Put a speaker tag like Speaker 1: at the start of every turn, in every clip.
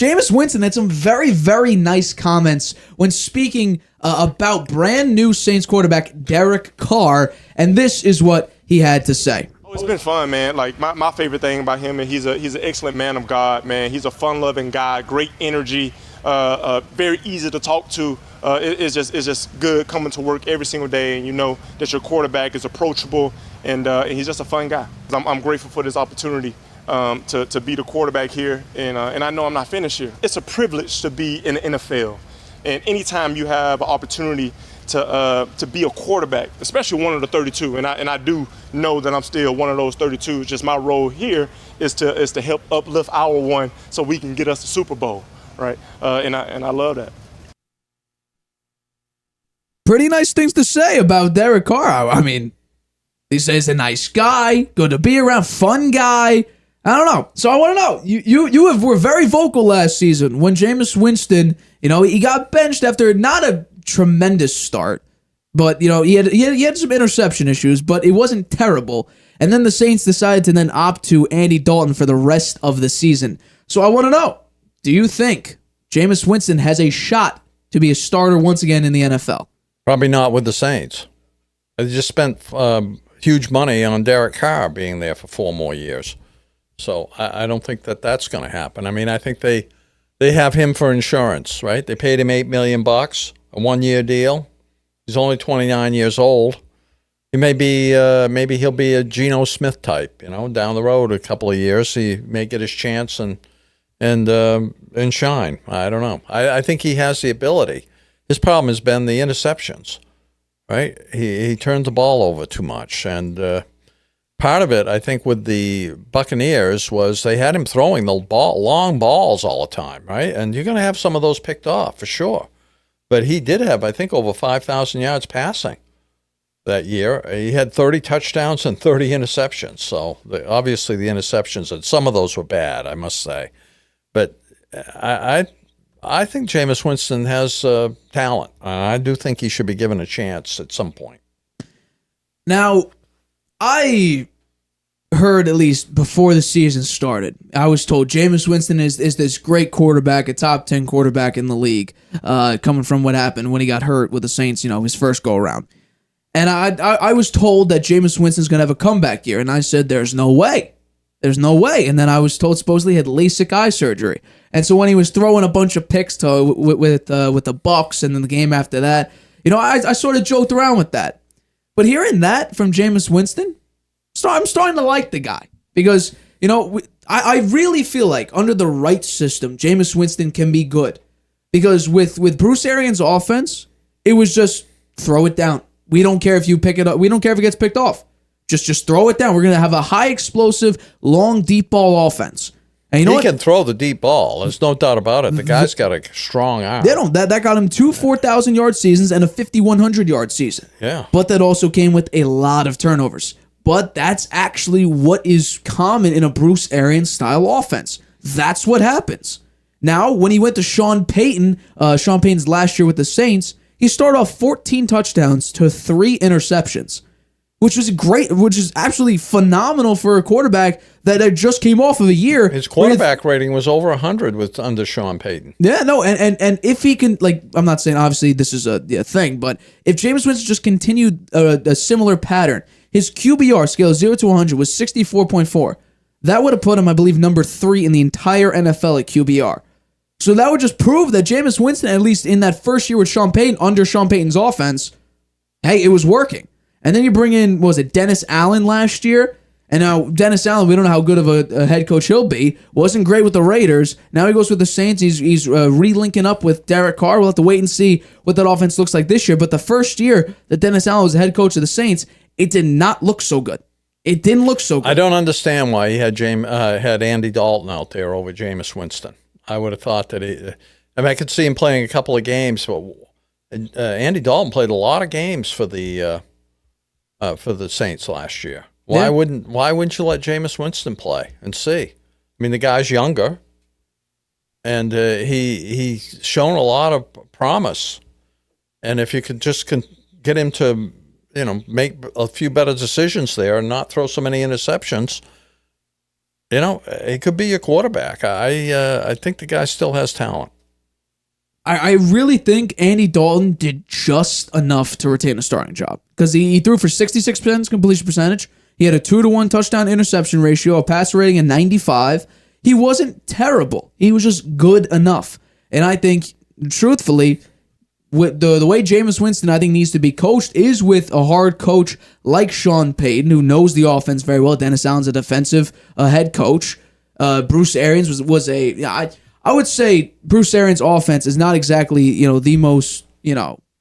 Speaker 1: Jameis Winston had some very, very nice comments when speaking about brand new Saints quarterback Derek Carr, and this is what he had to say.
Speaker 2: It's been fun, man. Like my favorite thing about him is he's an excellent man of God, man. He's a fun-loving guy, great energy, very easy to talk to. It's just good coming to work every single day, and you know that your quarterback is approachable, and he's just a fun guy. I'm grateful for this opportunity to be the quarterback here, and I know I'm not finished here. It's a privilege to be in the NFL, and anytime you have an opportunity to be a quarterback, especially one of the 32, and I do know that I'm still one of those 32. Just my role here is to help uplift our one so we can get us the Super Bowl, right? And I love that.
Speaker 1: Pretty nice things to say about Derek Carr. I mean, he says a nice guy, good to be around, fun guy. I don't know. So I want to know. You were very vocal last season when Jameis Winston, he got benched after not a tremendous start, but he had some interception issues, but it wasn't terrible. And then the Saints decided to then opt to Andy Dalton for the rest of the season. So I want to know, do you think Jameis Winston has a shot to be a starter once again in the NFL?
Speaker 3: Probably not with the Saints. They just spent huge money on Derek Carr being there for 4 more years. So I don't think that's going to happen. I mean, I think they have him for insurance, right? They paid him $8 million, a 1-year deal. He's only 29 years old. He may be, maybe he'll be a Geno Smith type, down the road a couple of years. He may get his chance and shine. I don't know. I think he has the ability. His problem has been the interceptions, right? He turns the ball over too much. And part of it, I think, with the Buccaneers was they had him throwing the long balls all the time, right? And you're going to have some of those picked off for sure. But he did have, I think, over 5,000 yards passing that year. He had 30 touchdowns and 30 interceptions. So obviously the interceptions, and some of those were bad, I must say. But I think Jameis Winston has talent. I do think he should be given a chance at some point.
Speaker 1: Now, I heard, at least before the season started, I was told Jameis Winston is this great quarterback, a top 10 quarterback in the league, coming from what happened when he got hurt with the Saints, his first go-around. And I was told that Jameis Winston's going to have a comeback year, and I said, there's no way. There's no way. And then I was told supposedly he had LASIK eye surgery. And so when he was throwing a bunch of picks with the Bucs and then the game after that, I sort of joked around with that. But hearing that from Jameis Winston, I'm starting to like the guy. Because, I really feel like under the right system, Jameis Winston can be good. Because with Bruce Arians' offense, it was just throw it down. We don't care if you pick it up. We don't care if it gets picked off. Just throw it down. We're going to have a high explosive, long, deep ball offense. And he
Speaker 3: can throw the deep ball. There's no doubt about it. The guy's got a strong arm.
Speaker 1: That got him 2 4,000-yard seasons and a 5,100-yard season.
Speaker 3: Yeah.
Speaker 1: But that also came with a lot of turnovers. But that's actually what is common in a Bruce Arians-style offense. That's what happens. Now, when he went to Sean Payton's last year with the Saints, he started off 14 touchdowns to 3 interceptions. Which is absolutely phenomenal for a quarterback that just came off of a year.
Speaker 3: His quarterback rating was over 100 under Sean Payton.
Speaker 1: Yeah, no, and if he can, I'm not saying obviously this is a thing, but if Jameis Winston just continued a similar pattern, his QBR scale of 0 to 100 was 64.4. That would have put him, I believe, number 3 in the entire NFL at QBR. So that would just prove that Jameis Winston, at least in that first year with Sean Payton, under Sean Payton's offense, hey, it was working. And then you bring in, Dennis Allen last year? And now Dennis Allen, we don't know how good of a head coach he'll be. Wasn't great with the Raiders. Now he goes with the Saints. He's re-linking up with Derek Carr. We'll have to wait and see what that offense looks like this year. But the first year that Dennis Allen was the head coach of the Saints, it did not look so good. It didn't look so good.
Speaker 3: I don't understand why he had Andy Dalton out there over Jameis Winston. I would have thought that I could see him playing a couple of games. But Andy Dalton played a lot of games for the Saints last year. Why wouldn't you let Jameis Winston play and see? I mean, the guy's younger, and he's shown a lot of promise. And if you could just get him to, make a few better decisions there and not throw so many interceptions, he could be your quarterback. I think the guy still has talent.
Speaker 1: I really think Andy Dalton did just enough to retain a starting job because he threw for 66% completion percentage. He had a 2-to-1 touchdown interception ratio, a passer rating of 95. He wasn't terrible. He was just good enough. And I think, truthfully, with the way Jameis Winston, I think, needs to be coached is with a hard coach like Sean Payton, who knows the offense very well. Dennis Allen's a defensive head coach. Bruce Arians was I would say Bruce Arians' offense is not exactly, the most,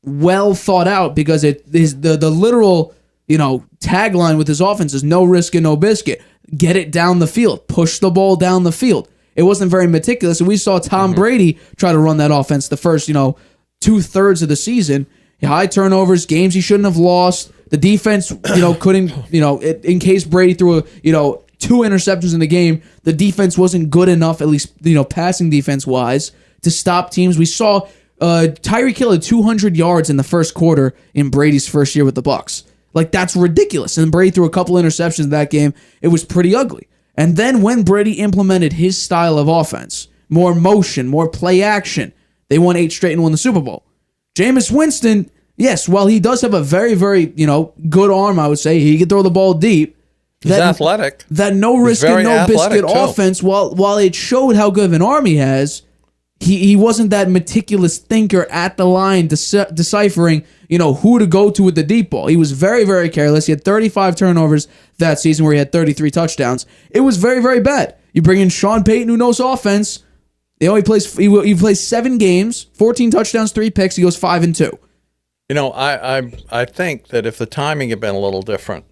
Speaker 1: well thought out because it is the literal, tagline with his offense is no risk and no biscuit. Get it down the field. Push the ball down the field. It wasn't very meticulous, and we saw Tom Brady try to run that offense the first, 2/3 of the season. High turnovers, games he shouldn't have lost. The defense, couldn't, in case Brady threw 2 interceptions in the game, the defense wasn't good enough, at least, passing defense-wise, to stop teams. We saw Tyreek Hill had 200 yards in the first quarter in Brady's first year with the Bucs. Like, that's ridiculous. And Brady threw a couple interceptions in that game. It was pretty ugly. And then when Brady implemented his style of offense, more motion, more play action, they won 8 straight and won the Super Bowl. Jameis Winston, yes, while he does have a very, very, good arm, I would say, he can throw the ball deep.
Speaker 3: He's athletic.
Speaker 1: That no risk and no biscuit offense, while it showed how good of an arm he has, he wasn't that meticulous thinker at the line deciphering, who to go to with the deep ball. He was very, very careless. He had 35 turnovers that season where he had 33 touchdowns. It was very, very bad. You bring in Sean Payton, who knows offense. He plays 7 games, 14 touchdowns, 3 picks. He goes 5-2.
Speaker 3: I think that if the timing had been a little different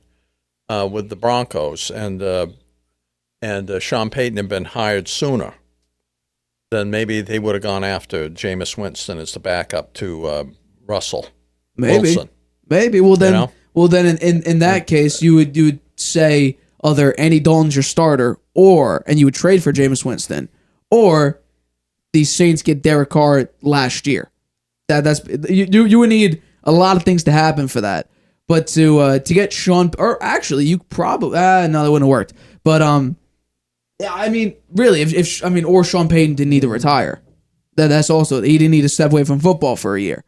Speaker 3: with the Broncos and Sean Payton had been hired sooner, then maybe they would have gone after Jameis Winston as the backup to Russell Wilson.
Speaker 1: Maybe. Well then, in that case, you would say either Andy Dalton's your starter, and you would trade for Jameis Winston, or the Saints get Derek Carr last year. That's you would need a lot of things to happen for that. But to get Sean, or actually, you probably no, that wouldn't have worked. But yeah, I mean, really, or Sean Payton didn't need to retire. That's also, he didn't need to step away from football for a year,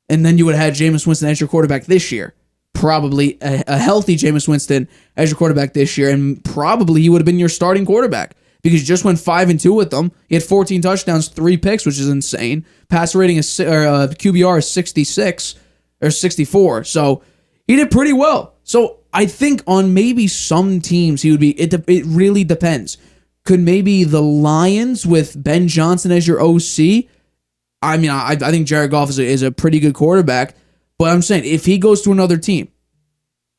Speaker 1: and then you would have had Jameis Winston as your quarterback this year. Probably a healthy Jameis Winston as your quarterback this year, and probably he would have been your starting quarterback because you just went 5-2 with them. He had 14 touchdowns, 3 picks, which is insane. Passer rating is QBR is 66 or 64, so he did pretty well. So I think on maybe some teams he would be. It really depends. Could maybe the Lions with Ben Johnson as your OC? I mean, I think Jared Goff is a pretty good quarterback, but I'm saying if he goes to another team,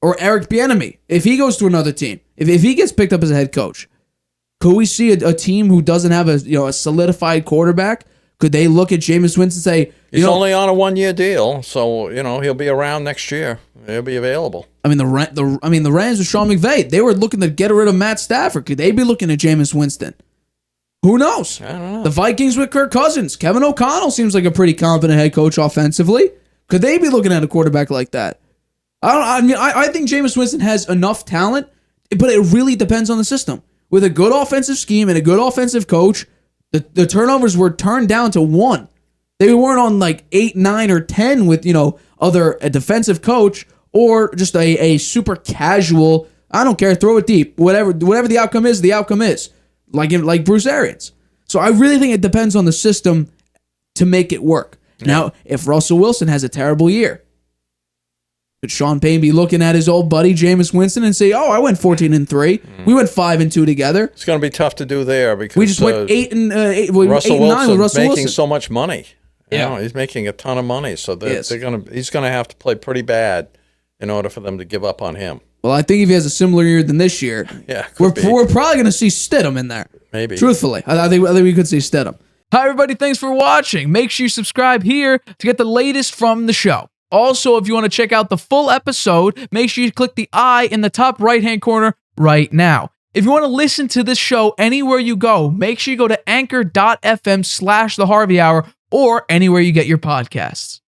Speaker 1: or Eric Bieniemy, if he goes to another team, if he gets picked up as a head coach, could we see a team who doesn't have a solidified quarterback? Could they look at Jameis Winston and say,
Speaker 3: he's only on a 1-year deal, so he'll be around next year. He'll be available.
Speaker 1: I mean, the Rams with Sean McVay, they were looking to get rid of Matt Stafford. Could they be looking at Jameis Winston? Who knows?
Speaker 3: I don't know.
Speaker 1: The Vikings with Kirk Cousins. Kevin O'Connell seems like a pretty competent head coach offensively. Could they be looking at a quarterback like that? I think Jameis Winston has enough talent, but it really depends on the system. With a good offensive scheme and a good offensive coach, the turnovers were turned down to 1. They weren't on like 8, 9, or 10 with a defensive coach or just a super casual. I don't care, throw it deep. Whatever the outcome is, the outcome is. Like Bruce Arians. So I really think it depends on the system to make it work. Yeah. Now, if Russell Wilson has a terrible year, could Sean Payton be looking at his old buddy Jameis Winston and say, "Oh, I went 14-3. We went 5-2 together."
Speaker 3: It's going to be tough to do there because
Speaker 1: we just went 8-9 with
Speaker 3: Russell
Speaker 1: Wilson.
Speaker 3: Making so much money.
Speaker 1: Yeah,
Speaker 3: he's making a ton of money, so he's going to have to play pretty bad in order for them to give up on him.
Speaker 1: Well, I think if he has a similar year than this year, we're probably going to see Stidham in there.
Speaker 3: Maybe.
Speaker 1: Truthfully, I think we could see Stidham. Hi, everybody. Thanks for watching. Make sure you subscribe here to get the latest from the show. Also, if you want to check out the full episode, make sure you click the I in the top right-hand corner right now. If you want to listen to this show anywhere you go, make sure you go to anchor.fm/The Harvey Hour or anywhere you get your podcasts.